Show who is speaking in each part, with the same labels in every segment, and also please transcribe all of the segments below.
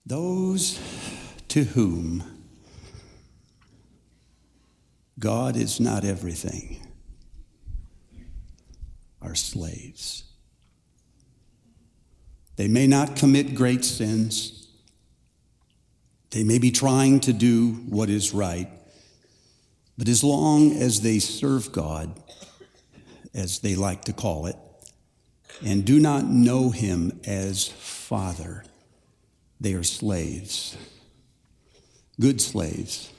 Speaker 1: Those to whom God is not everything are slaves. They may not commit great sins. They may be trying to do what is right. But as long as they serve God, as they like to call it, and do not know him as Father, they are slaves. Good slaves,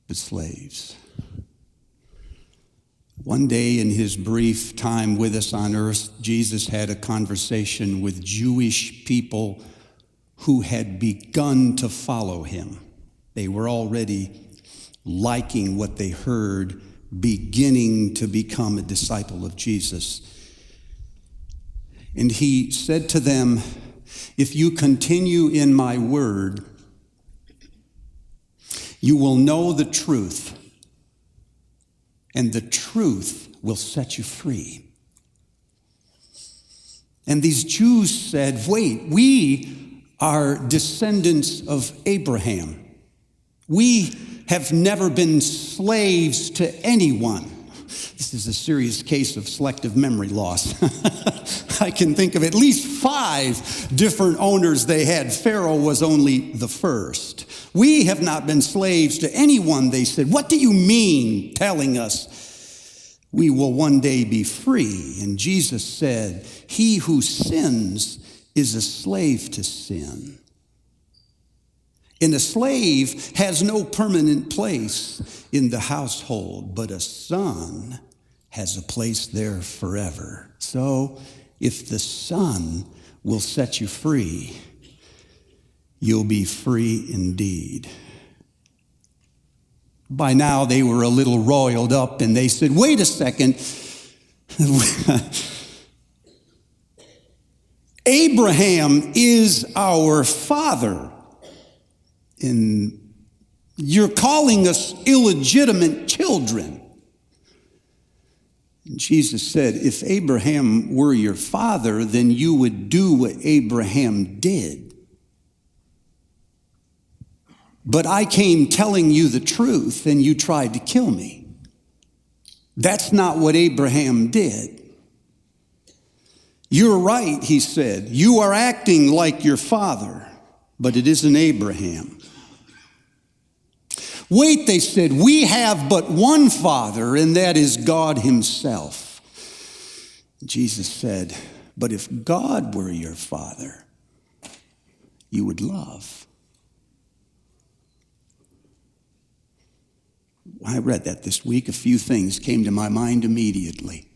Speaker 1: but slaves. One day in his brief time with us on earth, Jesus had a conversation with Jewish people who had begun to follow him. They were already liking what they heard, beginning to become a disciple of Jesus. And he said to them, if you continue in my word, you will know the truth, and the truth will set you free. And these Jews said, wait, we are descendants of Abraham. We have never been slaves to anyone. This is a serious case of selective memory loss. I can think of at least 5 different owners they had. Pharaoh was only the first. We have not been slaves to anyone, they said. What do you mean telling us we will one day be free? And Jesus said, he who sins is a slave to sin. And a slave has no permanent place in the household, but a son has a place there forever. So if the Son will set you free, you'll be free indeed. By now they were a little roiled up and they said, wait a second. Abraham is our father. And you're calling us illegitimate children. And Jesus said, if Abraham were your father, then you would do what Abraham did. But I came telling you the truth, and you tried to kill me. That's not what Abraham did. You're right, he said. You are acting like your father, but it isn't Abraham. Wait, they said, we have but one Father, and that is God himself. Jesus said, but if God were your Father, you would love. I read that this week. A few things came to my mind immediately.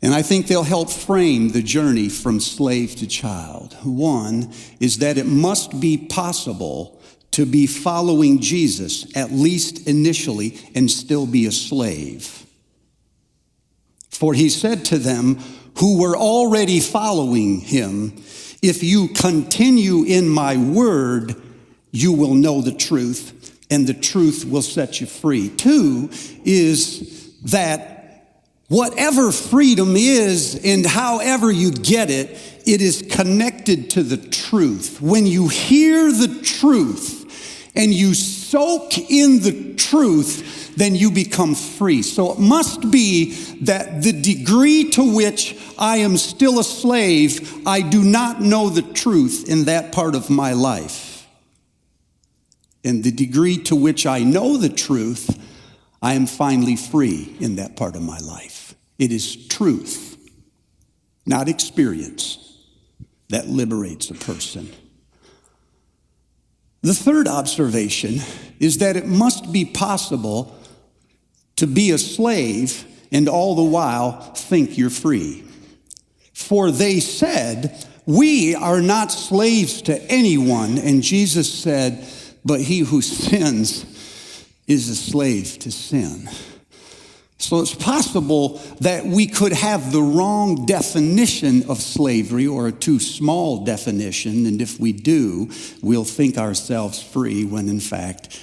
Speaker 1: And I think they'll help frame the journey from slave to child. One is that it must be possible to be following Jesus, at least initially, and still be a slave. For he said to them who were already following him, if you continue in my word, you will know the truth, and the truth will set you free. 2 is that whatever freedom is and however you get it, it is connected to the truth. When you hear the truth and you soak in the truth, then you become free. So it must be that the degree to which I am still a slave, I do not know the truth in that part of my life. And the degree to which I know the truth, I am finally free in that part of my life. It is truth, not experience, that liberates a person. The third observation is that it must be possible to be a slave and all the while think you're free. For they said, we are not slaves to anyone. And Jesus said, but he who sins is a slave to sin. So it's possible that we could have the wrong definition of slavery or a too small definition, and if we do, we'll think ourselves free when in fact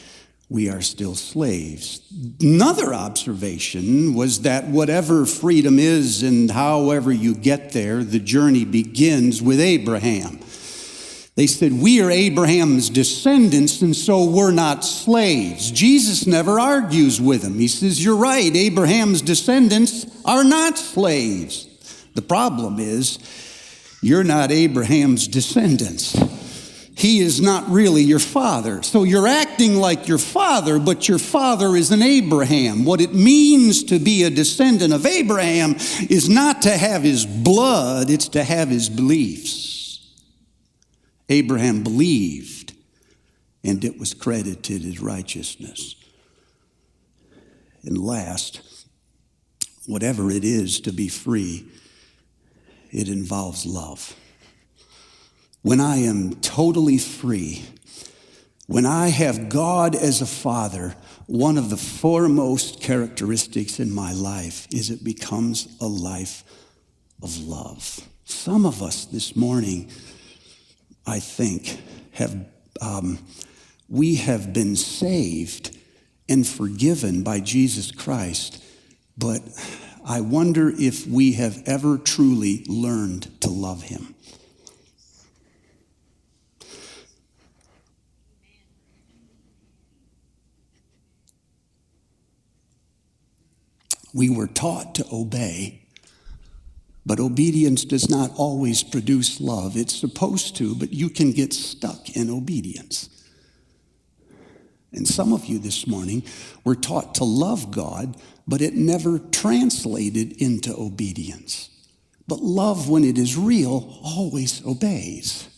Speaker 1: we are still slaves. Another observation was that whatever freedom is and however you get there, the journey begins with Abraham. They said, we are Abraham's descendants, and so we're not slaves. Jesus never argues with them. He says, you're right, Abraham's descendants are not slaves. The problem is, you're not Abraham's descendants. He is not really your father. So you're acting like your father, but your father is an Abraham. What it means to be a descendant of Abraham is not to have his blood, it's to have his beliefs. Abraham believed, and it was credited as righteousness. And last, whatever it is to be free, it involves love. When I am totally free, when I have God as a father, one of the foremost characteristics in my life is it becomes a life of love. Some of us this morning, I think, we have been saved and forgiven by Jesus Christ, but I wonder if we have ever truly learned to love him. We were taught to obey, but obedience does not always produce love. It's supposed to, but you can get stuck in obedience. And some of you this morning were taught to love God, but it never translated into obedience. But love, when it is real, always obeys.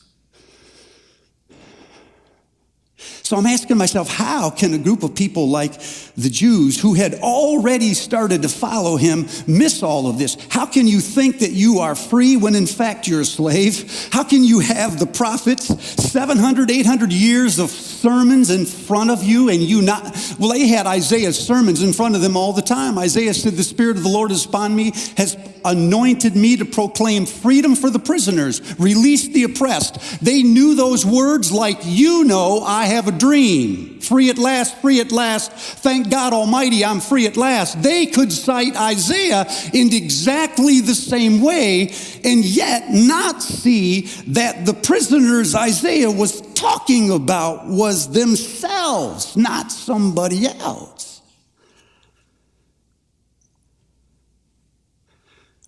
Speaker 1: So I'm asking myself, how can a group of people like the Jews who had already started to follow him miss all of this? How can you think that you are free when in fact you're a slave? How can you have the prophets, 700, 800 years of sermons in front of you and you not? Well, they had Isaiah's sermons in front of them all the time. Isaiah said, the Spirit of the Lord is upon me, has anointed me to proclaim freedom for the prisoners, release the oppressed. They knew those words like, you know, I have a dream. Free at last, free at last. Thank God Almighty, I'm free at last. They could cite Isaiah in exactly the same way and yet not see that the prisoners Isaiah was talking about was themselves, not somebody else.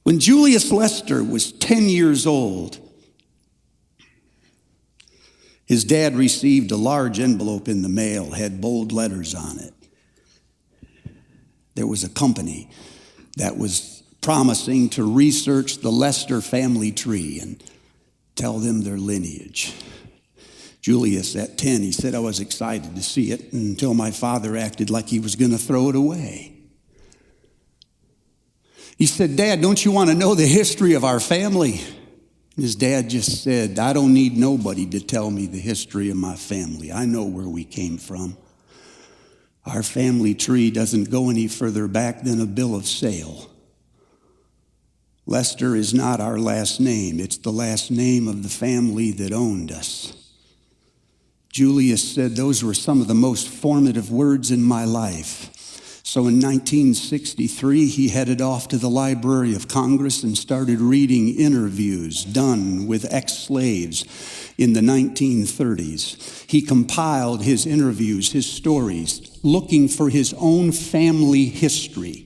Speaker 1: When Julius Lester was 10 years old, his dad received a large envelope in the mail, had bold letters on it. There was a company that was promising to research the Lester family tree and tell them their lineage. Julius, at 10, he said, I was excited to see it until my father acted like he was going to throw it away. He said, Dad, don't you want to know the history of our family? His dad just said, I don't need nobody to tell me the history of my family. I know where we came from. Our family tree doesn't go any further back than a bill of sale. Lester is not our last name. It's the last name of the family that owned us. Julius said those were some of the most formative words in my life. So in 1963, he headed off to the Library of Congress and started reading interviews done with ex-slaves in the 1930s. He compiled his interviews, his stories, looking for his own family history.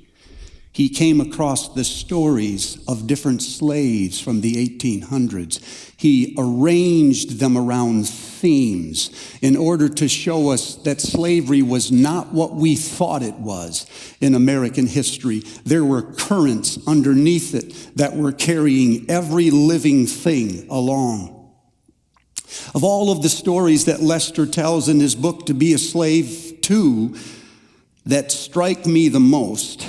Speaker 1: He came across the stories of different slaves from the 1800s. He arranged them around themes in order to show us that slavery was not what we thought it was in American history. There were currents underneath it that were carrying every living thing along. Of all of the stories that Lester tells in his book, To Be a Slave, two that strike me the most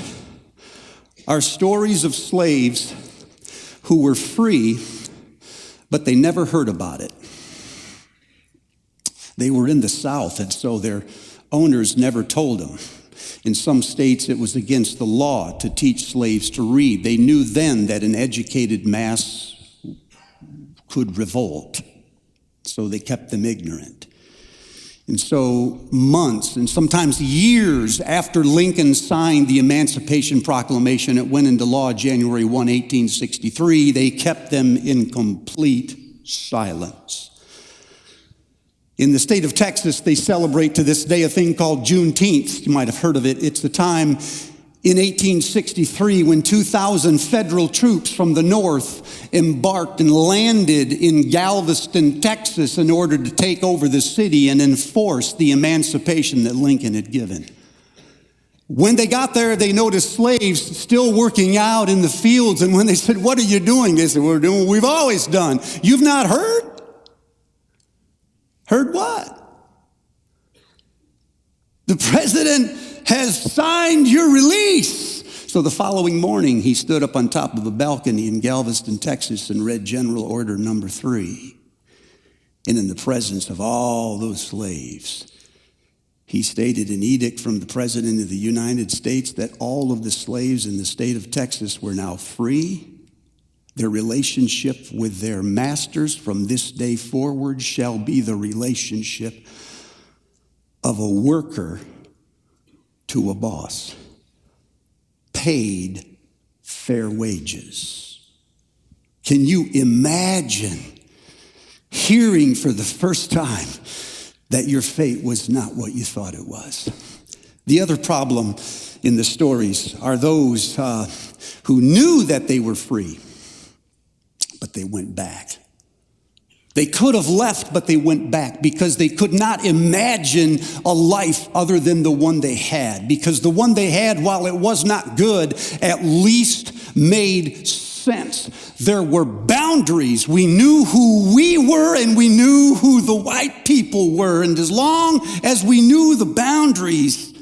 Speaker 1: are stories of slaves who were free, but they never heard about it. They were in the South, and so their owners never told them. In some states, it was against the law to teach slaves to read. They knew then that an educated mass could revolt, so they kept them ignorant. And so months and sometimes years after Lincoln signed the Emancipation Proclamation, it went into law January 1, 1863, they kept them in complete silence. In the state of Texas, they celebrate to this day a thing called Juneteenth. You might have heard of it. It's the time in 1863 when 2,000 federal troops from the north embarked and landed in Galveston, Texas, in order to take over the city and enforce the emancipation that Lincoln had given. When they got there, they noticed slaves still working out in the fields. And when they said, "What are you doing?" They said, "We're doing what we've always done." "You've not heard?" "Heard what?" "The president has signed your release." So the following morning, he stood up on top of a balcony in Galveston, Texas, and read General Order Number 3. And in the presence of all those slaves, he stated an edict from the President of the United States that all of the slaves in the state of Texas were now free. Their relationship with their masters from this day forward shall be the relationship of a worker to a boss, paid fair wages. Can you imagine hearing for the first time that your fate was not what you thought it was? The other problem in the stories are those who knew that they were free, but they went back. They could have left, but they went back because they could not imagine a life other than the one they had. Because the one they had, while it was not good, at least made sense. There were boundaries. We knew who we were and we knew who the white people were. And as long as we knew the boundaries,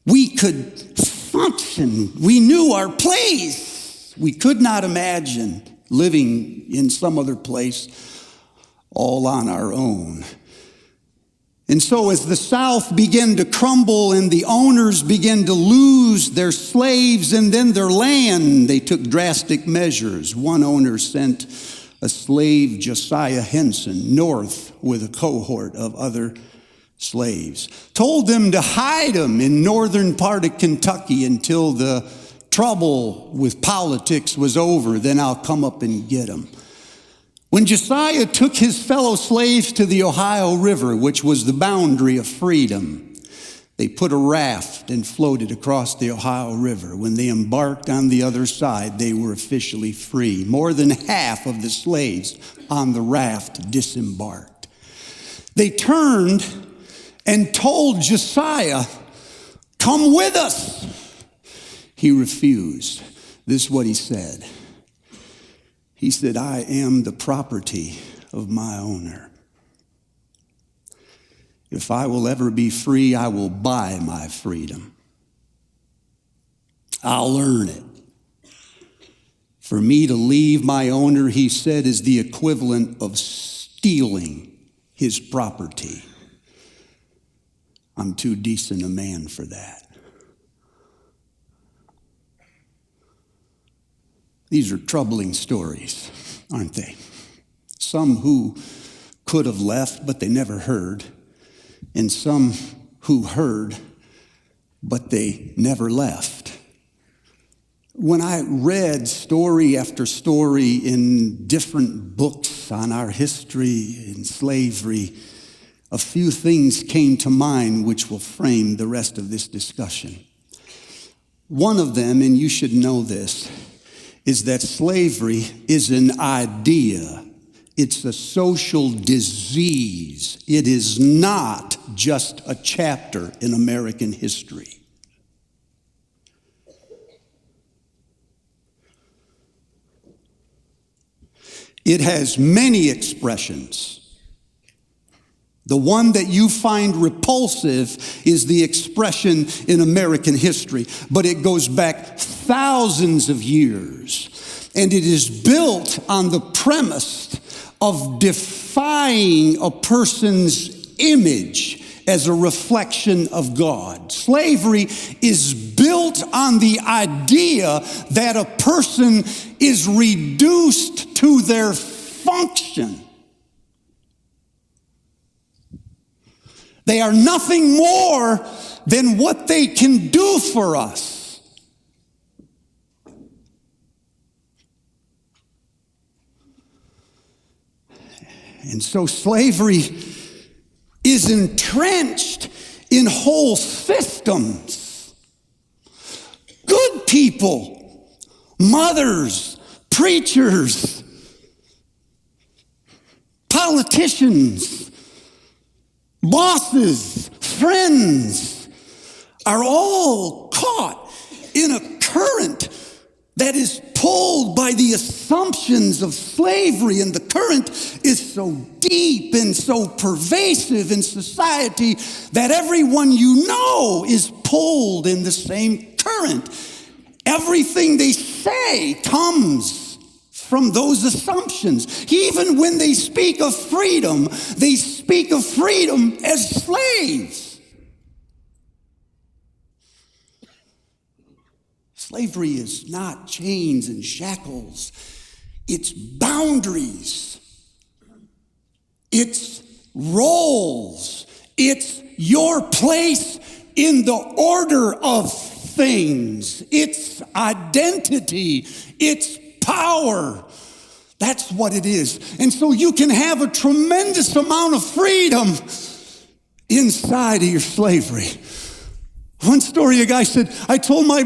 Speaker 1: we could function. We knew our place. We could not imagine living in some other place all on our own. And so as the South began to crumble and the owners began to lose their slaves and then their land, they took drastic measures. One owner sent a slave, Josiah Henson, north with a cohort of other slaves. Told them to hide them in northern part of Kentucky until the trouble with politics was over, then I'll come up and get them. When Josiah took his fellow slaves to the Ohio River, which was the boundary of freedom, they put a raft and floated across the Ohio River. When they embarked on the other side, they were officially free. More than half of the slaves on the raft disembarked. They turned and told Josiah, "Come with us." He refused. This is what he said. He said, "I am the property of my owner. If I will ever be free, I will buy my freedom. I'll earn it. For me to leave my owner," he said, "is the equivalent of stealing his property. I'm too decent a man for that." These are troubling stories, aren't they? Some who could have left, but they never heard. And some who heard, but they never left. When I read story after story in different books on our history and slavery, a few things came to mind which will frame the rest of this discussion. One of them, and you should know this, is that slavery is an idea. It's a social disease. It is not just a chapter in American history. It has many expressions. The one that you find repulsive is the expression in American history, but it goes back thousands of years, and it is built on the premise of defying a person's image as a reflection of God. Slavery is built on the idea that a person is reduced to their function. They are nothing more than what they can do for us. And so slavery is entrenched in whole systems. Good people, mothers, preachers, politicians, bosses, friends are all caught in a current that is pulled by the assumptions of slavery, and the current is so deep and so pervasive in society that everyone you know is pulled in the same current. Everything they say comes from those assumptions. Even when they speak of freedom, they speak of freedom as slaves. Slavery is not chains and shackles. It's boundaries. It's roles. It's your place in the order of things. It's identity. It's power. That's what it is. And so you can have a tremendous amount of freedom inside of your slavery. One story, a guy said, I told my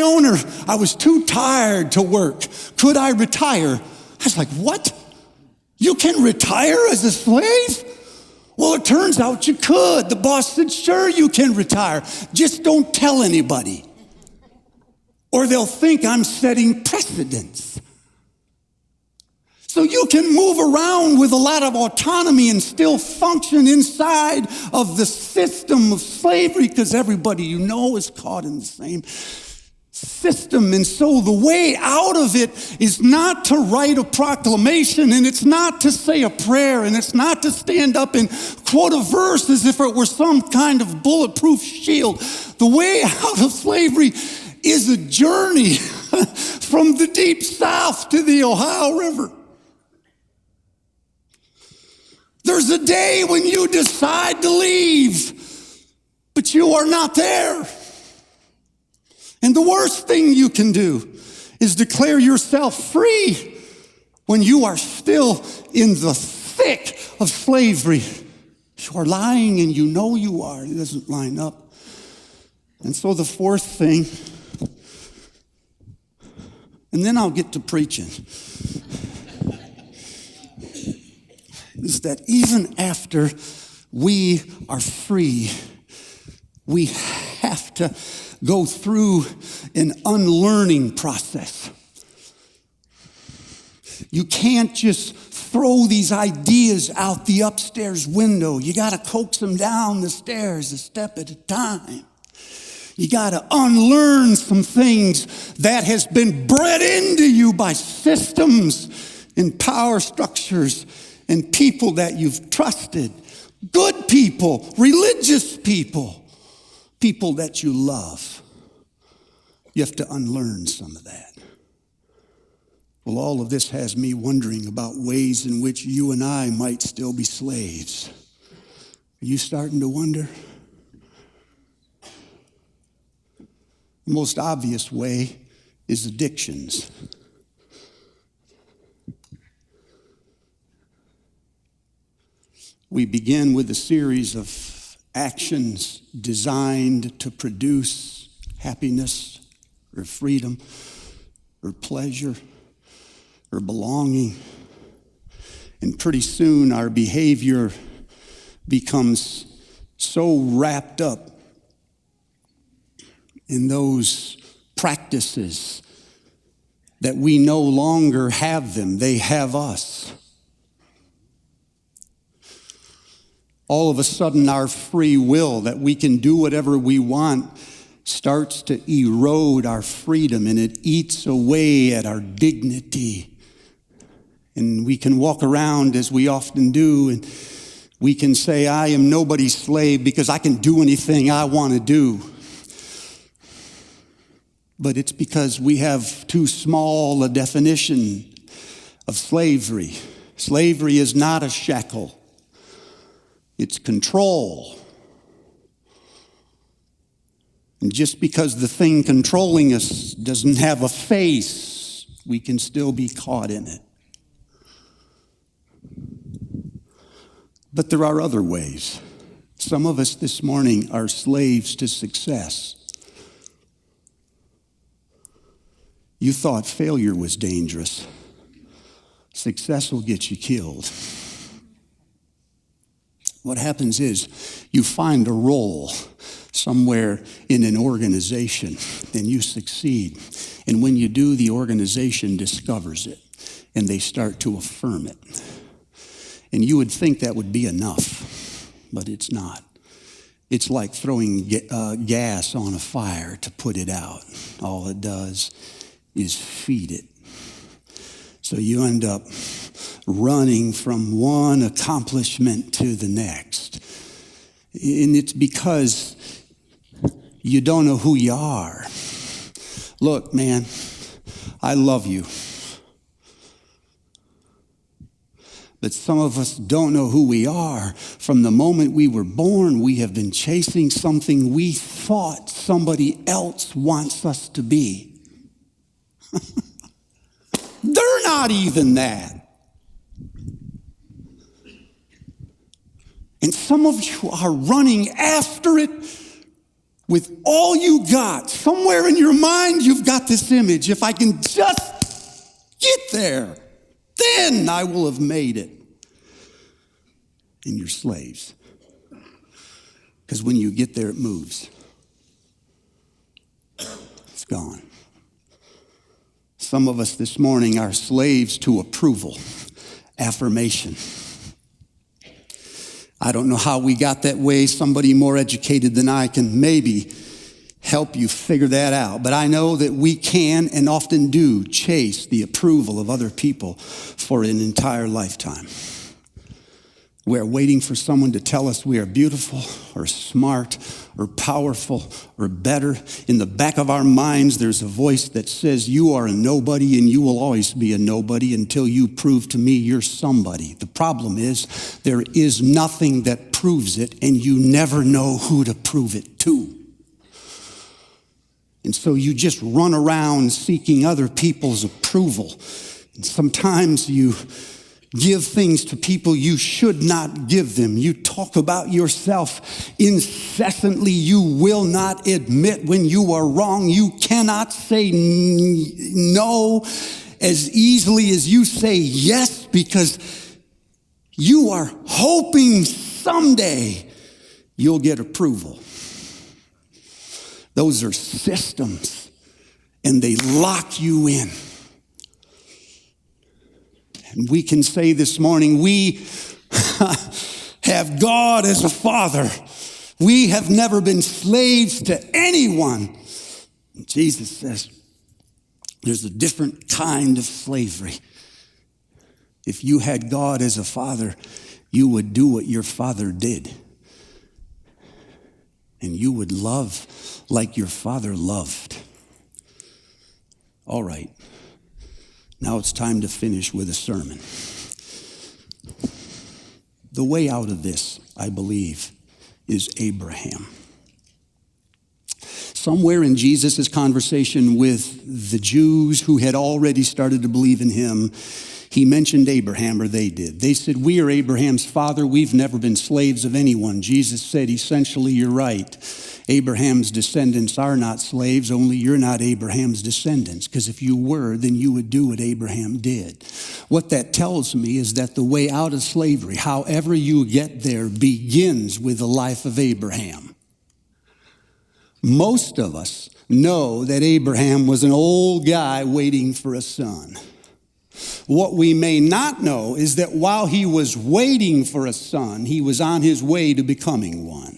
Speaker 1: owner, I was too tired to work. Could I retire? I was like, what? You can retire as a slave? Well, it turns out you could. The boss said, sure, you can retire. Just don't tell anybody, or they'll think I'm setting precedents. So you can move around with a lot of autonomy and still function inside of the system of slavery, because everybody you know is caught in the same system. And so the way out of it is not to write a proclamation, and it's not to say a prayer, and it's not to stand up and quote a verse as if it were some kind of bulletproof shield. The way out of slavery is a journey from the deep south to the Ohio River. There's a day when you decide to leave, but you are not there. And the worst thing you can do is declare yourself free when you are still in the thick of slavery. You are lying, and you know you are. It doesn't line up. And so the fourth thing, and then I'll get to preaching, is that even after we are free, we have to go through an unlearning process. You can't just throw these ideas out the upstairs window. You got to coax them down the stairs a step at a time. You got to unlearn some things that has been bred into you by systems and power structures and people that you've trusted. Good people, religious people, people that you love. You have to unlearn some of that. Well, all of this has me wondering about ways in which you and I might still be slaves. Are you starting to wonder? The most obvious way is addictions. We begin with a series of actions designed to produce happiness or freedom or pleasure or belonging. And pretty soon our behavior becomes so wrapped up in those practices that we no longer have them. They have us. All of a sudden, our free will, that we can do whatever we want, starts to erode our freedom, and it eats away at our dignity. And we can walk around, as we often do, and we can say, I am nobody's slave because I can do anything I want to do. But it's because we have too small a definition of slavery. Slavery is not a shackle. It's control. And just because the thing controlling us doesn't have a face, we can still be caught in it. But there are other ways. Some of us this morning are slaves to success. You thought failure was dangerous. Success will get you killed. What happens is you find a role somewhere in an organization and you succeed. And when you do, the organization discovers it and they start to affirm it. And you would think that would be enough, but it's not. It's like throwing gas on a fire to put it out. All it does is feed it. So you end up running from one accomplishment to the next. And it's because you don't know who you are. Look, man, I love you. But some of us don't know who we are. From the moment we were born, we have been chasing something we thought somebody else wants us to be. They're not even that. And some of you are running after it with all you got. Somewhere in your mind, you've got this image. If I can just get there, then I will have made it. And you're slaves. Because when you get there, it moves. It's gone. Some of us this morning are slaves to approval, affirmation. I don't know how we got that way. Somebody more educated than I can maybe help you figure that out. But I know that we can and often do chase the approval of other people for an entire lifetime. We're waiting for someone to tell us we are beautiful or smart or powerful or better. In the back of our minds, there's a voice that says, you are a nobody and you will always be a nobody until you prove to me you're somebody. The problem is there is nothing that proves it, and you never know who to prove it to. And so you just run around seeking other people's approval. And sometimes you give things to people you should not give them. You talk about yourself incessantly. You will not admit when you are wrong. You cannot say no as easily as you say yes, because you are hoping someday you'll get approval. Those are systems, and they lock you in. And we can say this morning, we have God as a father. We have never been slaves to anyone. And Jesus says there's a different kind of slavery. If you had God as a father, you would do what your father did. And you would love like your father loved. All right. Now it's time to finish with a sermon. The way out of this, I believe, is Abraham. Somewhere in Jesus' conversation with the Jews who had already started to believe in him, he mentioned Abraham, or they did. They said, we are Abraham's father. We've never been slaves of anyone. Jesus said, essentially, you're right. Abraham's descendants are not slaves, only you're not Abraham's descendants. Because if you were, then you would do what Abraham did. What that tells me is that the way out of slavery, however you get there, begins with the life of Abraham. Most of us know that Abraham was an old guy waiting for a son. What we may not know is that while he was waiting for a son, he was on his way to becoming one.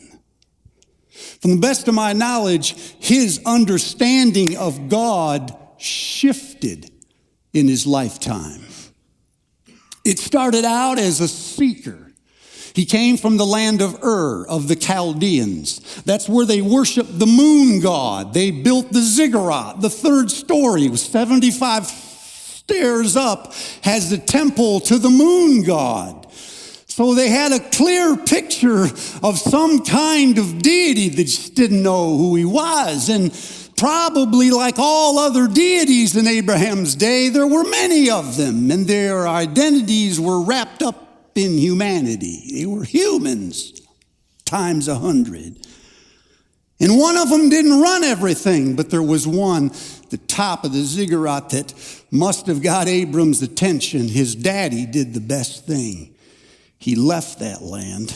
Speaker 1: From the best of my knowledge, his understanding of God shifted in his lifetime. It started out as a seeker. He came from the land of Ur, of the Chaldeans. That's where they worshiped the moon god. They built the ziggurat. The third story was 75 stairs up, has the temple to the moon god. So they had a clear picture of some kind of deity that just didn't know who he was. And probably like all other deities in Abraham's day, there were many of them, and their identities were wrapped up in humanity. They were humans times 100. And one of them didn't run everything, but there was one, the top of the ziggurat, that must have got Abram's attention. His daddy did the best thing. He left that land,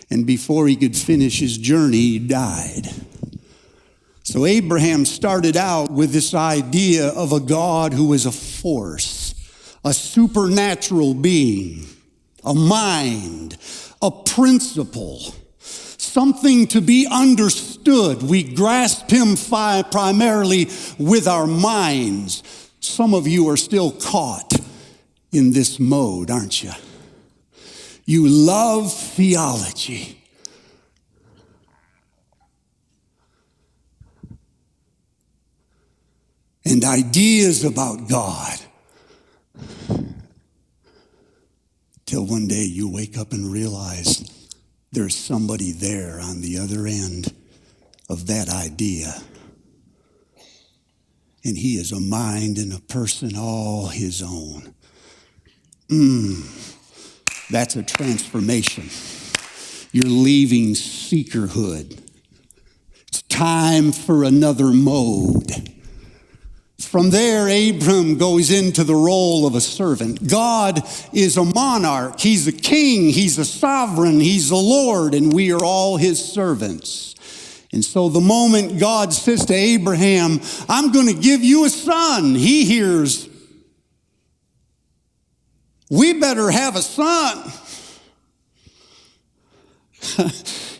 Speaker 1: and before he could finish his journey, he died. So Abraham started out with this idea of a God who is a force, a supernatural being, a mind, a principle, something to be understood. We grasp him primarily with our minds. Some of you are still caught in this mode, aren't you? You love theology. And ideas about God. Till one day you wake up and realize there's somebody there on the other end of that idea. And he is a mind and a person all his own. That's a transformation. You're leaving seekerhood. It's time for another mode. From there, Abram goes into the role of a servant. God is a monarch. He's a king. He's a sovereign. He's the Lord, and we are all his servants. And so the moment God says to Abraham, I'm going to give you a son, he hears, we better have a son.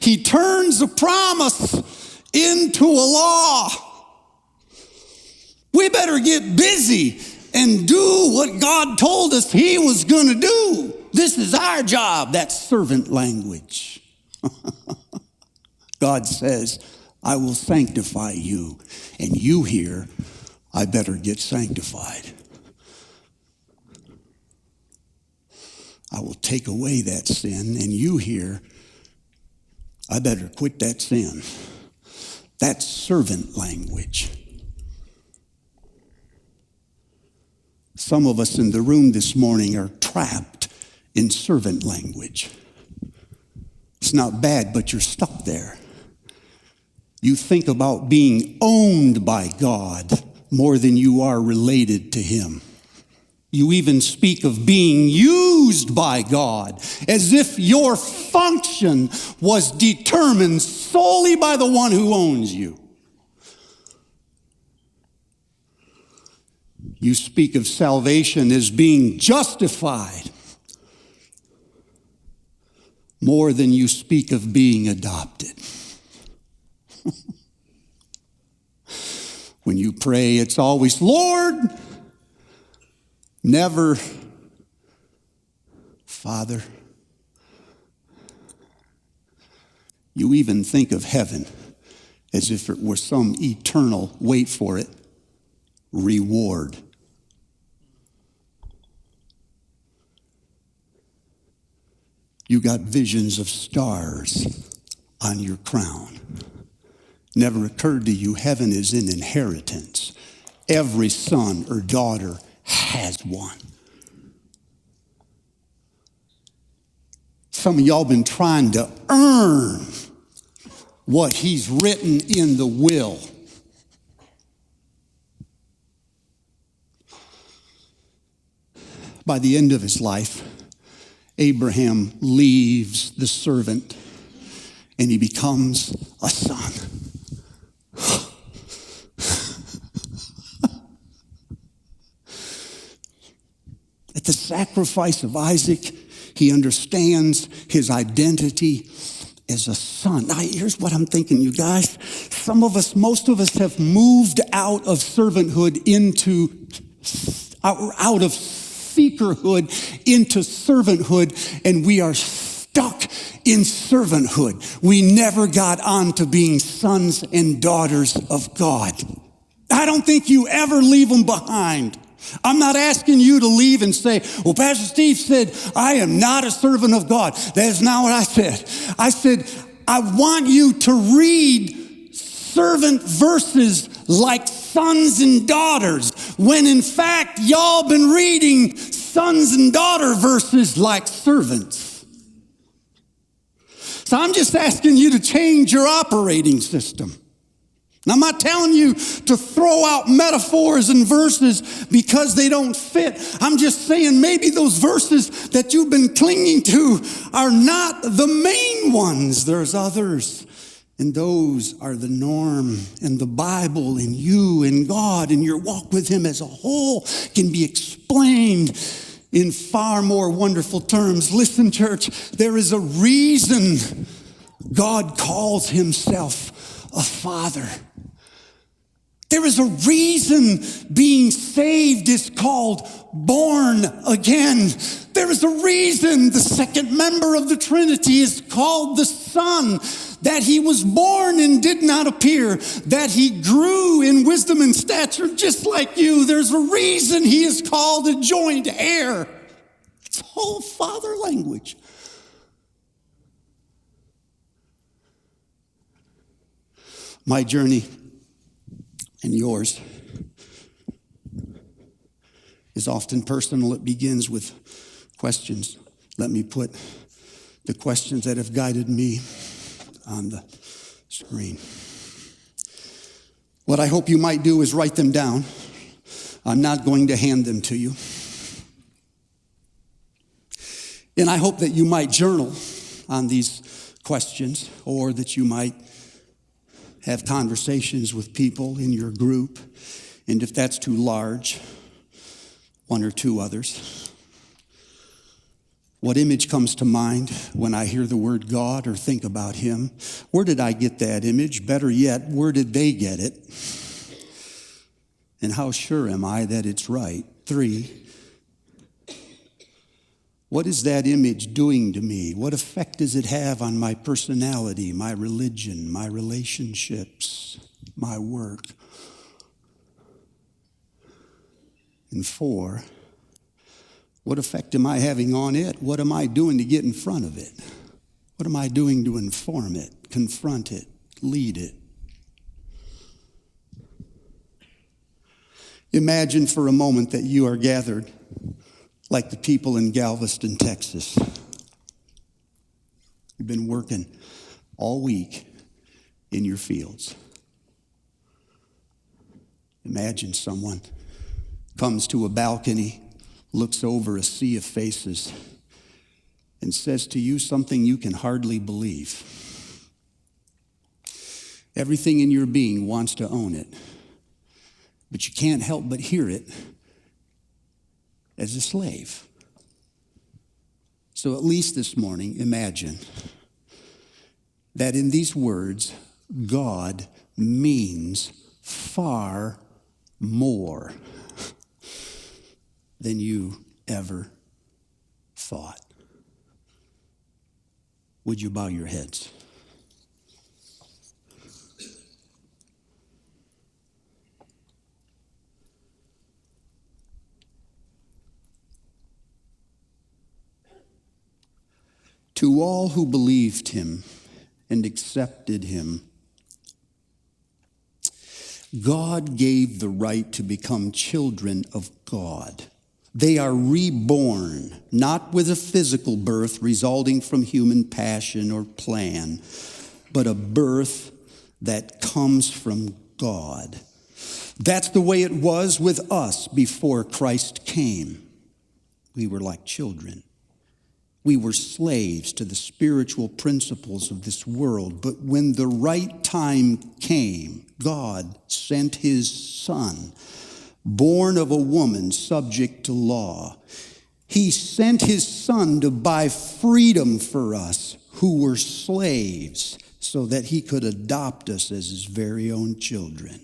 Speaker 1: He turns a promise into a law. We better get busy and do what God told us he was going to do. This is our job. That's servant language. God says, I will sanctify you. And you hear, I better get sanctified. I will take away that sin. And you hear, I better quit that sin. That's servant language. Some of us in the room this morning are trapped in servant language. It's not bad, but you're stuck there. You think about being owned by God more than you are related to him. You even speak of being used by God as if your function was determined solely by the one who owns you. You speak of salvation as being justified more than you speak of being adopted. When you pray, it's always, Lord, never, Father. You even think of heaven as if it were some eternal, wait for it, reward. You got visions of stars on your crown. Never occurred to you heaven is an inheritance. Every son or daughter has one. Some of y'all been trying to earn what he's written in the will. By the end of his life, Abraham leaves the servant and he becomes a son. At the sacrifice of Isaac, he understands his identity as a son. Now, here's what I'm thinking, you guys. Most of us have moved out of servanthood out of seekerhood into servanthood, and we are stuck in servanthood. We never got on to being sons and daughters of God. I don't think you ever leave them behind. I'm not asking you to leave and say, well, Pastor Steve said, I am not a servant of God. That is not what I said. I said, I want you to read servant verses like sons and daughters, when in fact, y'all been reading sons and daughter versus like servants. So I'm just asking you to change your operating system. And I'm not telling you to throw out metaphors and verses because they don't fit. I'm just saying maybe those verses that you've been clinging to are not the main ones. There's others. And those are the norm. And the Bible and you and God and your walk with Him as a whole can be explained in far more wonderful terms. Listen, church, there is a reason God calls Himself a Father. There is a reason being saved is called born again. There is a reason the second member of the Trinity is called the Son, that He was born and did not appear, that He grew in wisdom and stature just like you. There's a reason He is called a joint heir. It's whole Father language. My journey and yours is often personal. It begins with questions. Let me put the questions that have guided me on the screen. What I hope you might do is write them down. I'm not going to hand them to you. And I hope that you might journal on these questions, or that you might have conversations with people in your group, and if that's too large, one or two others. What image comes to mind when I hear the word God or think about Him? Where did I get that image? Better yet, where did they get it? And how sure am I that it's right? 3, what is that image doing to me? What effect does it have on my personality, my religion, my relationships, my work? And 4, what effect am I having on it? What am I doing to get in front of it? What am I doing to inform it, confront it, lead it? Imagine for a moment that you are gathered like the people in Galveston, Texas. You've been working all week in your fields. Imagine someone comes to a balcony, looks over a sea of faces, and says to you something you can hardly believe. Everything in your being wants to own it, but you can't help but hear it as a slave. So at least this morning, imagine that in these words, God means far more than you ever thought. Would you bow your heads? To all who believed Him and accepted Him, God gave the right to become children of God. They are reborn, not with a physical birth resulting from human passion or plan, but a birth that comes from God. That's the way it was with us before Christ came. We were like children. We were slaves to the spiritual principles of this world, but when the right time came, God sent His Son, born of a woman subject to law. He sent His Son to buy freedom for us who were slaves so that He could adopt us as His very own children.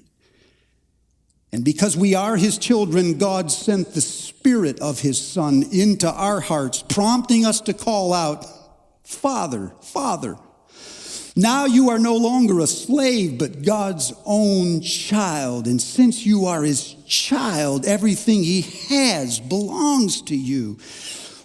Speaker 1: And because we are His children, God sent the Spirit of His Son into our hearts, prompting us to call out, Father, Father. Now you are no longer a slave, but God's own child. And since you are His child, everything He has belongs to you.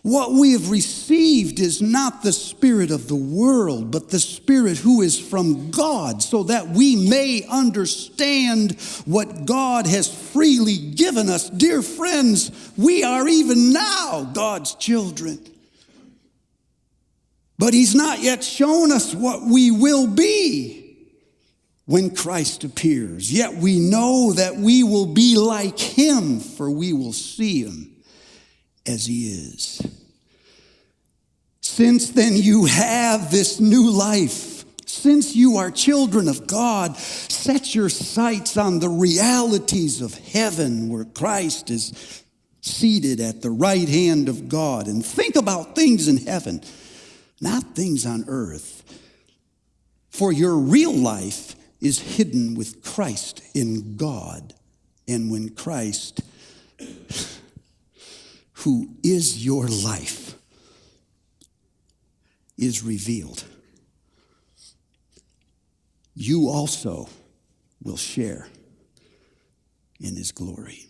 Speaker 1: What we have received is not the spirit of the world, but the Spirit who is from God, so that we may understand what God has freely given us. Dear friends, we are even now God's children. But he's not yet shown us what we will be when Christ appears. Yet we know that we will be like him, for we will see him as he is. Since then you have this new life, since you are children of God, set your sights on the realities of heaven, where Christ is seated at the right hand of God, and think about things in heaven, not things on earth. For your real life is hidden with Christ in God. And when Christ, who is your life, is revealed, you also will share in his glory.